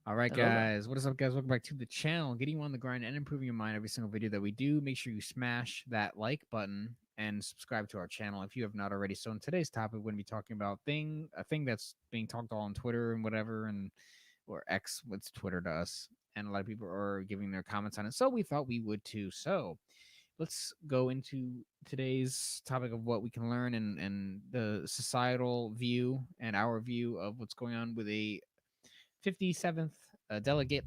All right, Hello, guys. guys. What is up, guys? Welcome back to the channel. Getting you on the grind and improving your mind every single video that we do. Make sure you smash that like button and subscribe to our channel if you have not already. So, in today's topic, we're going to be talking about a thing that's being talked all on Twitter and whatever, and or X, what's Twitter to us, and a lot of people are giving their comments on it. So, we thought we would too. So, let's go into today's topic of what we can learn and the societal view and our view of what's going on with a 57th delegate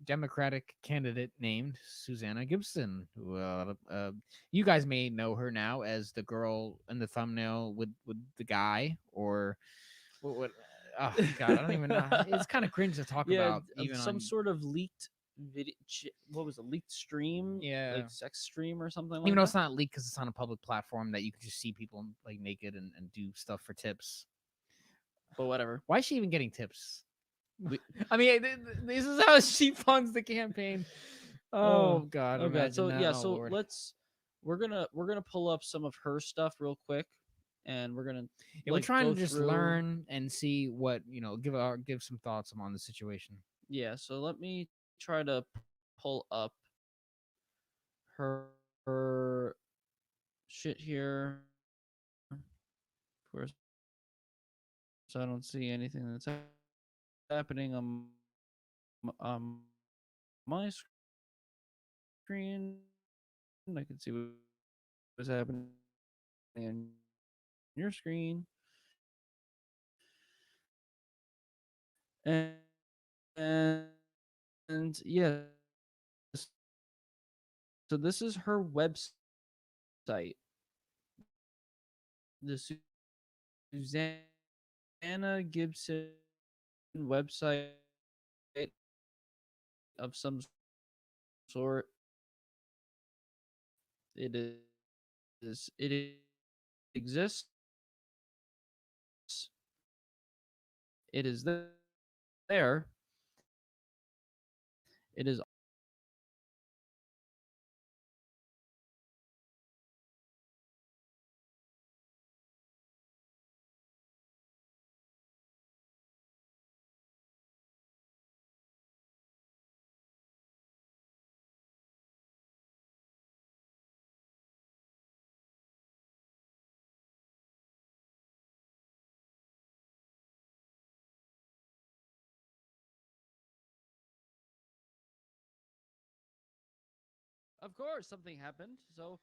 Democratic candidate named Susanna Gibson. Who you guys may know her now as the girl in the thumbnail with the guy, or what? Oh God, I don't even know. It's kind of cringe to talk Yeah, about, even some on. sort of leaked video. What was it? Leaked stream, Yeah, like sex stream or something even like though that. it's not leaked because it's on a public platform that you can just see people like naked and do stuff for tips. But whatever. Why is she even getting tips? We, I mean, this is how she funds the campaign. oh, Oh God, oh god. imagine So that. yeah, Oh so Lord. we're gonna pull up some of her stuff real quick, and we're gonna Yeah, we're trying go to just through. learn and see what give some thoughts on the situation. Yeah. So let me try to pull up her shit here. Of course, I don't see anything that's happening on my screen. I can see what's happening on your screen. And yes, so this is her website, the Susanna Gibson website of some sort. It exists. It is there. It is of course something happened. So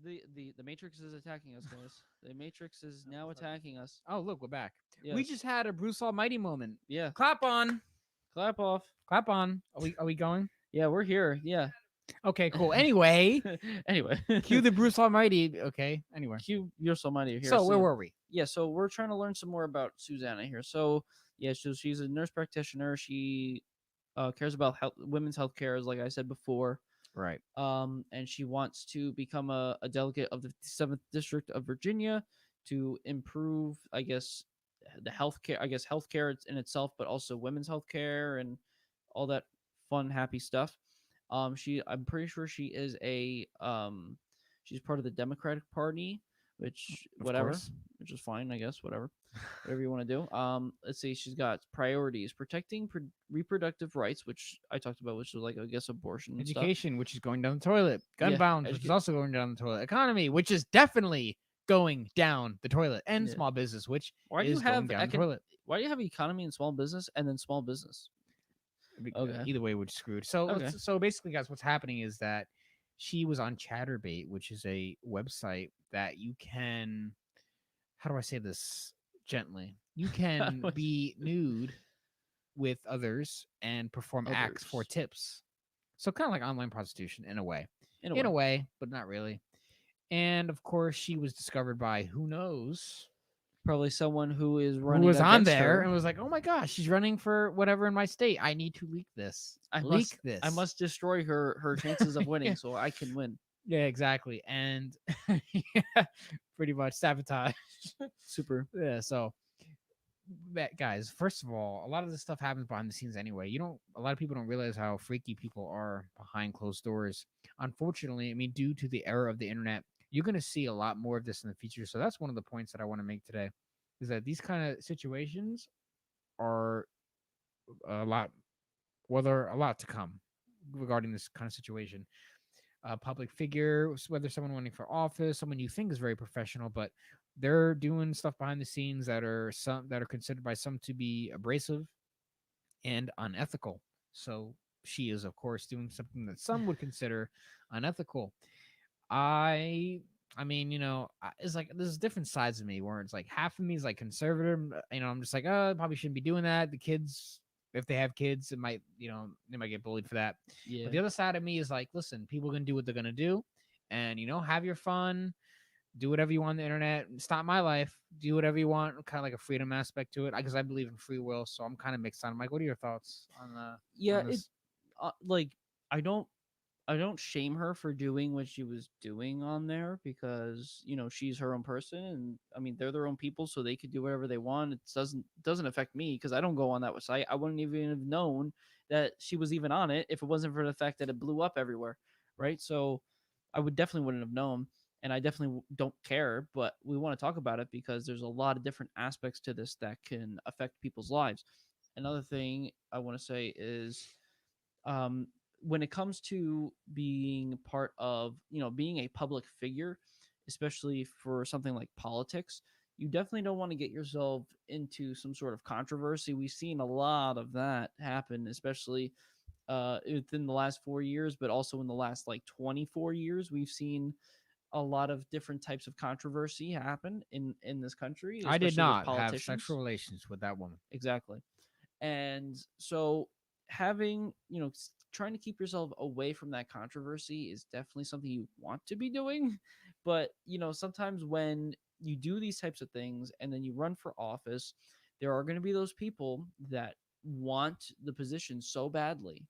the Matrix is attacking us, guys. The Matrix is now attacking us. Oh, look, we're back. We Yes. just had a Bruce Almighty moment. Yeah. Clap on, Clap off. clap on. Are we going? Yeah, we're here. Yeah. Okay, cool. Anyway, Anyway, cue the Bruce Almighty. Okay. Anyway, Q, you're so mighty here. so So where yeah, were we? yeah, so we're trying to learn some more about Susanna here. So yeah, so she's a nurse practitioner. She cares about women's health care, as like I said before. Right. And she wants to become a delegate of the 7th District of Virginia to improve, I guess, the healthcare. I guess healthcare in itself, but also women's healthcare and all that fun, happy stuff. I'm pretty sure she is she's part of the Democratic Party, which Of whatever, course. which is fine, I guess, whatever you want to do. Let's see, she's got priorities: protecting reproductive rights, which I talked about, which was like I guess abortion and stuff. Education, which is going down the toilet. Gun Yeah, violence, which is also going down the toilet. Economy, which is definitely going down the toilet. And yeah. small business, which Why do you is going have down the toilet. Why do you have economy and small business and then small business? Okay, Either way, we're screwed. So okay. so basically, guys, what's happening is that she was on Chaturbate, which is a website that you can. How do I say this gently? You can be nude with others and perform acts for Others tips. So kind of like online prostitution in a way. in a In way. a way, but not really. And of course, she was discovered by who knows Probably someone who is who running was on against there her. and was like, "Oh my gosh, she's running for whatever in my state. I need to leak this. I Leak must I this." must destroy her chances of winning Yeah, so I can win. yeah, exactly. And yeah, pretty much sabotage. Super. Yeah, so that guys, first of all, a lot of this stuff happens behind the scenes anyway. You don't A lot of people don't realize how freaky people are behind closed doors. Unfortunately, I mean, due to the era of the internet, you're going to see a lot more of this in the future. So that's one of the points that I want to make today, is that these kind of situations are a lot, whether a lot to come regarding this kind of situation. A public figure, whether someone running for office, someone you think is very professional, but they're doing stuff behind the scenes that are considered by some to be abrasive and unethical. So she is, of course, doing something that some would consider unethical. I I mean, it's like there's different sides of me where it's like half of me is like conservative. I'm just like, oh, I probably shouldn't be doing that. The kids, if they have kids, it might, they might get bullied for that. But Yeah. the other side of me is like, listen, people are gonna do what they're gonna do, and have your fun, do whatever you want on the internet. It's not my life. Do whatever you want. Kind of like a freedom aspect to it, because I believe in free will. So I'm kind of mixed on. I'm like, what are your thoughts Yeah, on it this? like I don't I don't shame her for doing what she was doing on there because, she's her own person and I mean, they're their own people so they could do whatever they want. It doesn't affect me because I don't go on that site. I wouldn't even have known that she was even on it if it wasn't for the fact that it blew up everywhere, right? So I would definitely wouldn't have known and I definitely don't care, but we want to talk about it because there's a lot of different aspects to this that can affect people's lives. Another thing I want to say is um, when it comes to being part of, being a public figure, especially for something like politics, you definitely don't want to get yourself into some sort of controversy. We've seen a lot of that happen, especially within the last 4 years, but also in the last like 24 years, we've seen a lot of different types of controversy happen in this country, I did especially with not have sexual politicians. relations with that woman. Exactly. And so having, trying to keep yourself away from that controversy is definitely something you want to be doing. But, sometimes when you do these types of things and then you run for office, there are going to be those people that want the position so badly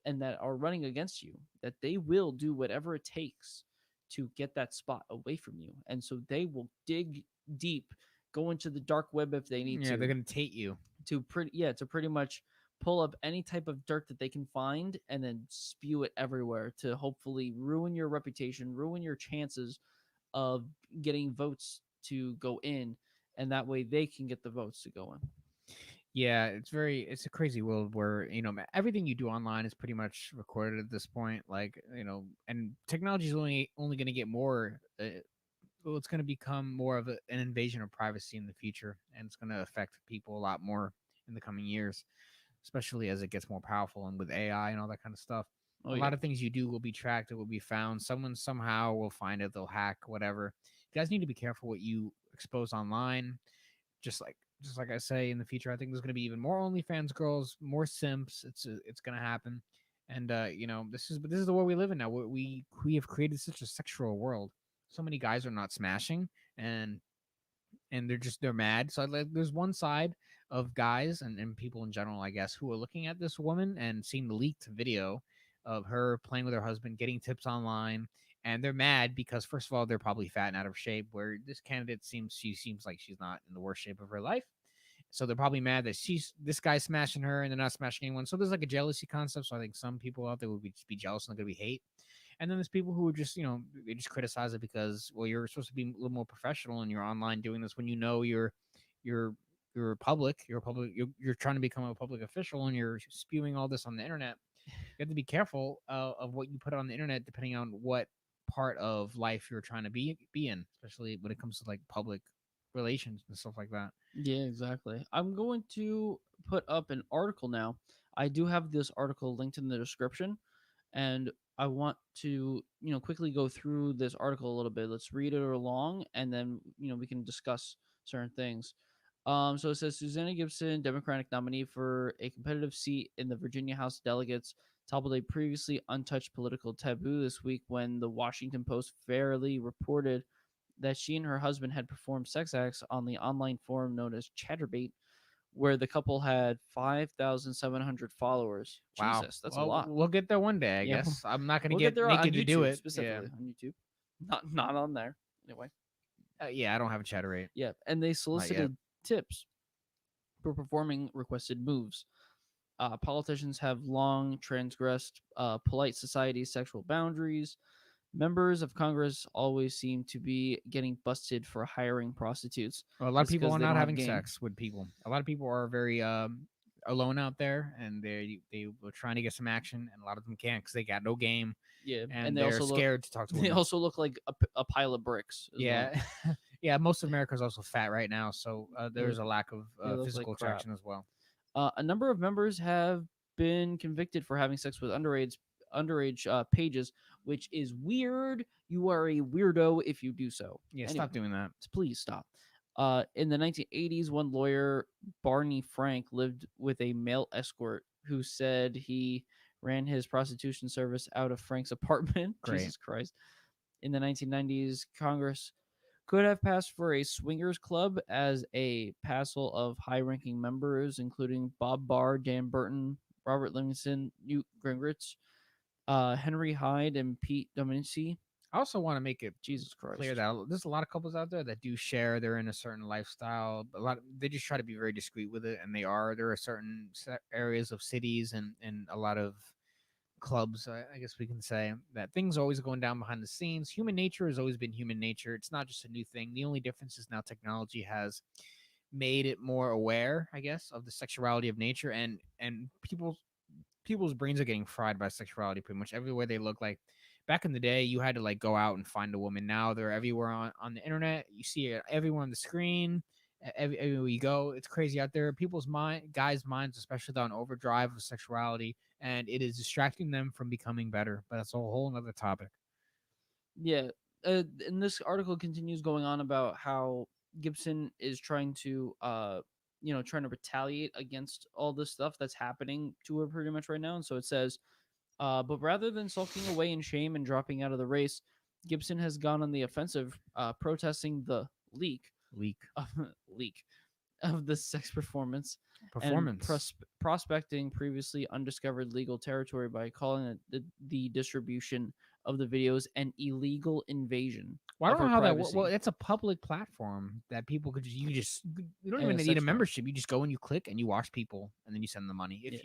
and that are running against you that they will do whatever it takes to get that spot away from you. And so they will dig deep, go into the dark web if they need Yeah, they're to, gonna take you. to pretty much pull up any type of dirt that they can find and then spew it everywhere to hopefully ruin your reputation, ruin your chances of getting votes to go in, and that way they can get the votes to go in. Yeah, it's a crazy world where everything you do online is pretty much recorded at this point. Like and technology is only going to get more. Well, it's going to become more of an invasion of privacy in the future, and it's going to affect people a lot more in the coming years, especially as it gets more powerful and with AI and all that kind of stuff. Oh A yeah. lot of things you do will be tracked. It will be found. Someone somehow will find it. They'll hack whatever. You guys need to be careful what you expose online. Just like I say, in the future, I think there's going to be even more OnlyFans girls, more simps. It's going to happen, and this is the world we live in now. We have created such a sexual world. So many guys are not smashing, and they're mad. So like, there's one side of guys and people in general, I guess, who are looking at this woman and seeing the leaked video of her playing with her husband, getting tips online, and they're mad because first of all, they're probably fat and out of shape. Where this candidate seems like she's not in the worst shape of her life. So they're probably mad that this guy's smashing her and they're not smashing anyone. So there's like a jealousy concept. So I think some people out there would just be jealous and they're gonna be hate. And then there's people who are just, they just criticize it because, well, you're supposed to be a little more professional and you're online doing this when you're you're trying to become a public official and you're spewing all this on the internet. You have to be careful of what you put on the internet, depending on what part of life you're trying to be in, especially when it comes to like public relations and stuff like that. Yeah, exactly. I'm going to put up an article now. I do have this article linked in the description, and I want to, quickly go through this article a little bit. Let's read it along, and then, we can discuss certain things. So it says Susanna Gibson, Democratic nominee for a competitive seat in the Virginia House of Delegates, toppled a previously untouched political taboo this week when the Washington Post fairly reported that she and her husband had performed sex acts on the online forum known as Chaturbate, where the couple had 5,700 followers. Wow. Jesus, that's a Well, lot. we'll get there one day, I Yeah, guess. I'm not gonna we'll get get there on naked to do YouTube it. Yeah. specifically on YouTube, not on there anyway. Yeah, I don't have a chatter rate. Yeah, and they Not yet. solicited tips for performing requested moves. Politicians have long transgressed polite society's sexual boundaries. Members of Congress always seem to be getting busted for hiring prostitutes. Well, a lot of It's people because are they not don't have having game. sex with people. A lot of people are very alone out there, and they were trying to get some action, and a lot of them can't because they got no game, Yeah, and and they're scared to talk to they women. also look like a pile of bricks as well. Yeah, yeah. Most of America is also fat right now, so They there's look a lack of they look like physical crap. attraction as well. A number of members have been convicted for having sex with underage pages, which is weird. You are a weirdo if you do so. Yeah, Anyway, stop doing that. please stop. In the 1980s, one lawyer, Barney Frank, lived with a male escort who said he ran his prostitution service out of Frank's apartment. Great. Jesus Christ. In the 1990s, Congress could have passed for a swingers club as a passel of high-ranking members, including Bob Barr, Dan Burton, Robert Livingston, Newt Gingrich, Henry Hyde, and Pete Domenici. I also want to make it Jesus clear Christ. that there's a lot of couples out there that do share. They're in a certain lifestyle. But they just try to be very discreet with it, and they are. There are certain areas of cities and a lot of clubs. I guess we can say that things are always going down behind the scenes. Human nature has always been human nature. It's not just a new thing. The only difference is now technology has made it more aware, I guess, of the sexuality of nature, and people's brains are getting fried by sexuality pretty much everywhere they look. Like back in the day, you had to like go out and find a woman. Now they're everywhere on the internet. You see it everywhere on the screen. Everywhere you go, it's crazy out there. People's guys' minds, especially on overdrive of sexuality, and it is distracting them from becoming better. But that's a whole other topic. Yeah. And this article continues going on about how Gibson is trying to, trying to retaliate against all this stuff that's happening to her pretty much right now. And so it says, but rather than sulking away in shame and dropping out of the race, Gibson has gone on the offensive, protesting the Leak of, leak of the sex performance and performance. prospecting previously undiscovered legal territory by calling it the distribution of the videos an illegal invasion Well, I of don't her know how that works. privacy Well, it's a public platform that people could you don't and even a need a sex crime. membership. You just go and you click and you watch people and then you send them money. Yeah, If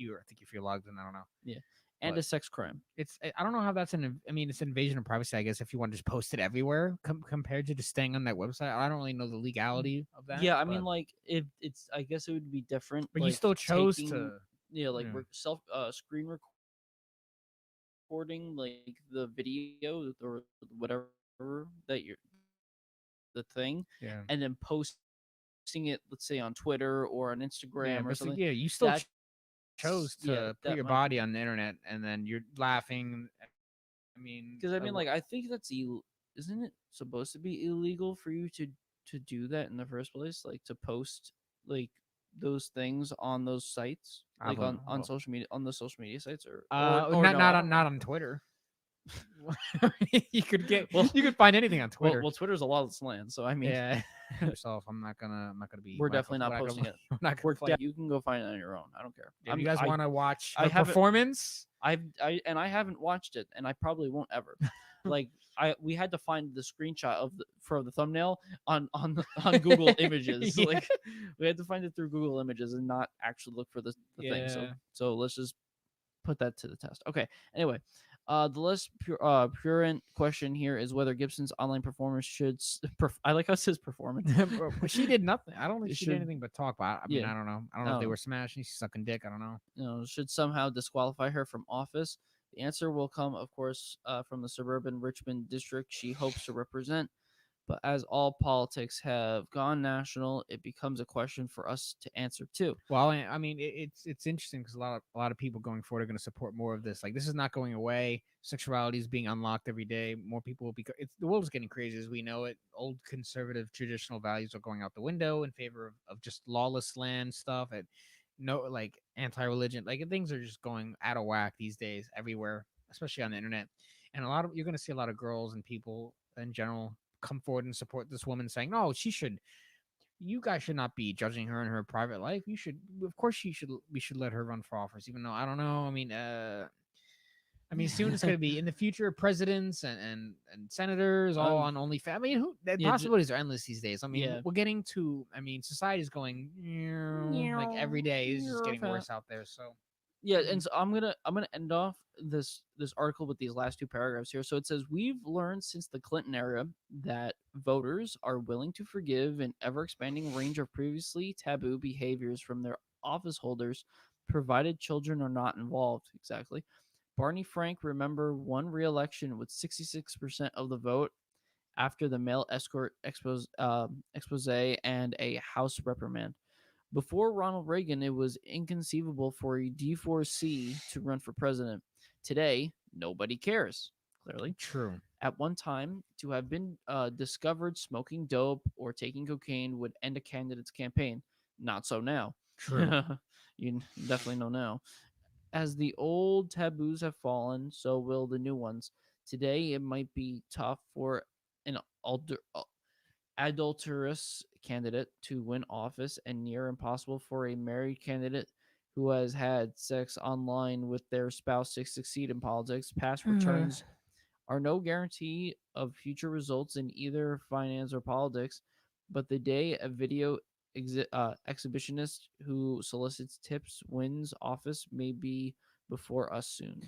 you're logged in, I don't know. yeah, and But a sex crime. I don't know how that's I mean, it's an invasion of privacy, I guess, if you want to just post it everywhere compared to just staying on that website. I don't really know the legality of that, Yeah, I mean, like if it's, I guess it would be different. but you Like still chose taking, to. yeah, like Yeah, self screen recording, like the video or whatever that you're the thing, yeah, and then posting it, let's say on Twitter or on yeah. Instagram or But something. yeah, you still That chose yeah, to put that your might body be, on the internet, and then you're laughing. I mean, because I mean, like I think that's isn't it supposed to be illegal for you to do that in the first place, like to post like those things on those sites, I like don't on know. social media, on the social media sites, or Not no, I don't not know. on Twitter. Well, You could find anything on Twitter. well, Twitter's a lawless land, so I mean, Yeah. Yourself, I'm not gonna be. we're definitely not posting it. We're not gonna play. You can go find it on your own. I don't care. If you guys want to watch I her haven't performance, I haven't watched it, and I probably won't ever. Like we had to find the screenshot for the thumbnail on Google Images. yeah, Like we had to find it through Google Images and not actually look for the thing. yeah. So let's just put that to the test. Okay. Anyway, the less purulent question here is whether Gibson's online performance should. I like how it says performance. She did nothing. I don't think It she did should, anything but talk. But I mean, yeah. I don't know. I don't I know if don't they know. were smashing, she's sucking dick. I don't know. Should somehow disqualify her from office. The answer will come, of course, from the suburban Richmond district she hopes to represent. But as all politics have gone national, it becomes a question for us to answer too. Well, I mean, it's interesting because a lot of people going forward are going to support more of this. Like, this is not going away. Sexuality is being unlocked every day. More people will be. The world is getting crazy as we know it. Old conservative traditional values are going out the window in favor of just lawless land stuff. And no, like anti-religion. Like things are just going out of whack these days everywhere, especially on the internet. And you're going to see a lot of girls and people in general come forward and support this woman, saying, "No, she should." You guys should not be judging her in her private life. You should, of course, we should let her run for office, even though I don't know. I mean, soon it's going to be in the future presidents and senators all on OnlyFans. I mean, the Yeah, possibilities are endless these days. I mean, yeah. we're getting to. I mean, society is going like every day is just getting worse out there. So Yeah, and so I'm gonna end off this article with these last two paragraphs here. So it says we've learned since the Clinton era that voters are willing to forgive an ever expanding range of previously taboo behaviors from their office holders provided children are not involved. Exactly. Barney Frank, remember, won re-election with 66% of the vote after the male escort expose and a House reprimand. Before Ronald Reagan, it was inconceivable for a D4C to run for president. Today, nobody cares, clearly. True. At one time, to have been discovered smoking dope or taking cocaine would end a candidate's campaign. Not so now. True. You definitely know now. As the old taboos have fallen, so will the new ones. Today, it might be tough for an adulterous candidate to win office and near impossible for a married candidate who has had sex online with their spouse to succeed in politics. Past returns are no guarantee of future results in either finance or politics, but the day a video exhibitionist who solicits tips wins office may be before us soon.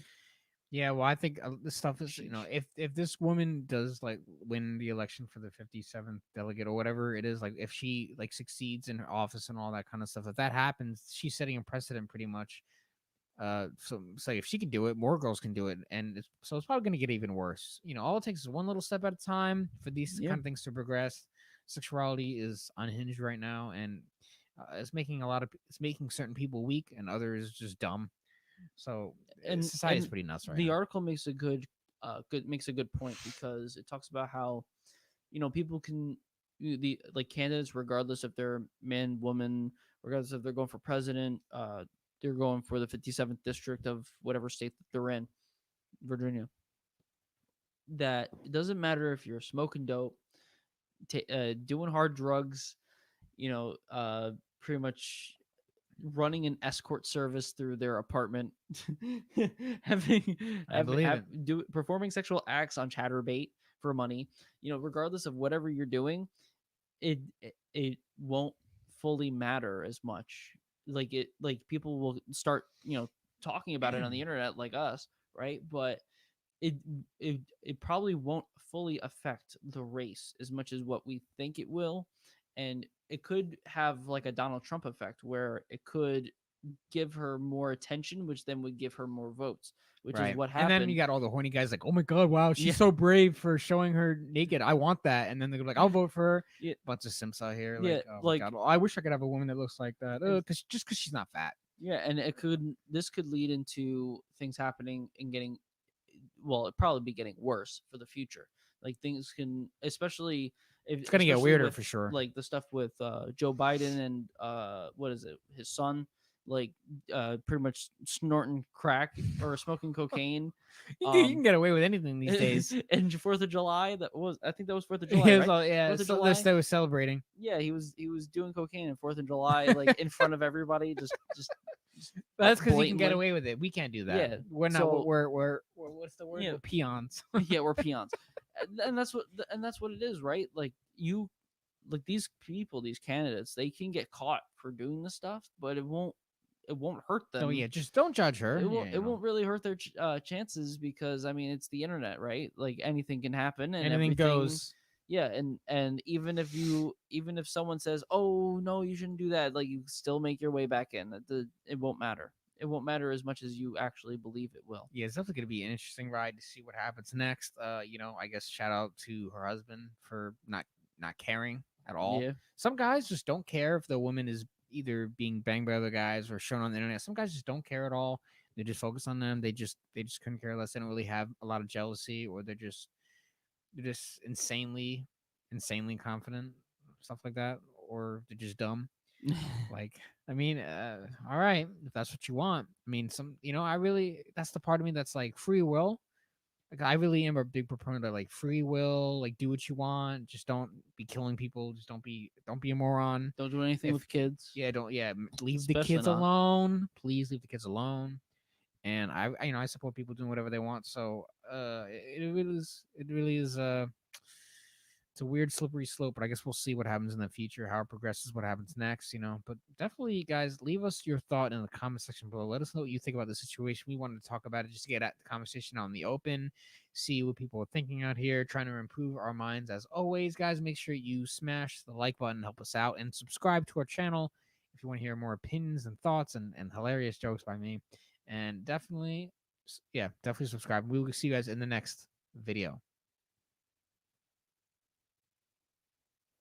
Yeah, well, I think this stuff is, Sheesh. if this woman does like win the election for the 57th delegate or whatever it is, like if she like succeeds in her office and all that kind of stuff, if that happens, she's setting a precedent pretty much. So it's like if she can do it, more girls can do it, and so it's probably going to get even worse. All it takes is one little step at a time for these Yeah. kind of things to progress. Sexuality is unhinged right now, and it's making certain people weak and others just dumb. So society is And pretty nuts right the now. article makes a good point because it talks about how people can the like candidates, regardless if they're man, woman, regardless if they're going for president, they're going for the 57th district of whatever state that they're in, Virginia. That it doesn't matter if you're smoking dope, doing hard drugs, pretty much running an escort service through their apartment, having I believe it. performing sexual acts on Chaturbate for money. Regardless of whatever you're doing, it won't fully matter as much. Like people will start talking about it on the internet like us, right? But it it probably won't fully affect the race as much as what we think it will, and it could have like a Donald Trump effect where it could give her more attention, which then would give her more votes, which is Right. what And then happened. you got all the horny guys like, oh my God, wow, Yeah, she's so brave for showing her naked. I want that. And then they're like, I'll vote for her. yeah, Bunch of simps out here. yeah, Like, oh my like God. Well, I wish I could have a woman that looks like that. and Just because she's not fat. yeah, and this could lead into things happening and getting, well, it probably be getting worse for the future. Like things can, especially if It's going to get especially weirder with for sure. like the stuff with Joe Biden and what is it, his son, like pretty much snorting crack or smoking cocaine. You can get away with anything these days. And 4th of July, I think that was 4th of July, Yeah, right? yeah. 4th of So July. they was celebrating. Yeah, he was doing cocaine on 4th of July, like in front of everybody, just But that's because he can get blatantly. away with it. We can't do that. Yeah. We're not. So What's the word? yeah, We're peons. yeah, we're peons, and that's what it is, right? Like these people, these candidates, they can get caught for doing this stuff, but it won't hurt So them. yeah, just don't judge her. It Yeah, won't it won't really hurt their chances because I mean it's the internet, right? Like anything can happen and anything everything. goes. Yeah, and even if someone says, "Oh no, you shouldn't do that," like you still make your way back in. It won't matter. It won't matter as much as you actually believe it will. Yeah, it's definitely gonna be an interesting ride to see what happens next. I guess shout out to her husband for not caring at all. Yeah. Some guys just don't care if the woman is either being banged by other guys or shown on the internet. Some guys just don't care at all. They just focus on them. They just couldn't care less. They don't really have a lot of jealousy, or they're just insanely confident, stuff like that, or they're just dumb. Like, I mean, all right, if that's what you want. I mean, that's the part of me that's like free will. Like, I really am a big proponent of like free will. Like, do what you want. Just don't be killing people. Just don't be a moron. Don't do anything If with kids. yeah, don't yeah, leave the Especially kids not. alone. Please leave the kids alone. And I support people doing whatever they want. So, it really is it's a weird slippery slope, but I guess we'll see what happens in the future, how it progresses, what happens next. But definitely, guys, leave us your thought in the comment section below. Let us know what you think about the situation. We wanted to talk about it just to get at the conversation out in the open, see what people are thinking out here, trying to improve our minds. As always, guys, make sure you smash the like button, help us out, and subscribe to our channel if you want to hear more opinions and thoughts and hilarious jokes by me. And definitely, yeah, definitely subscribe. We will see you guys in the next video.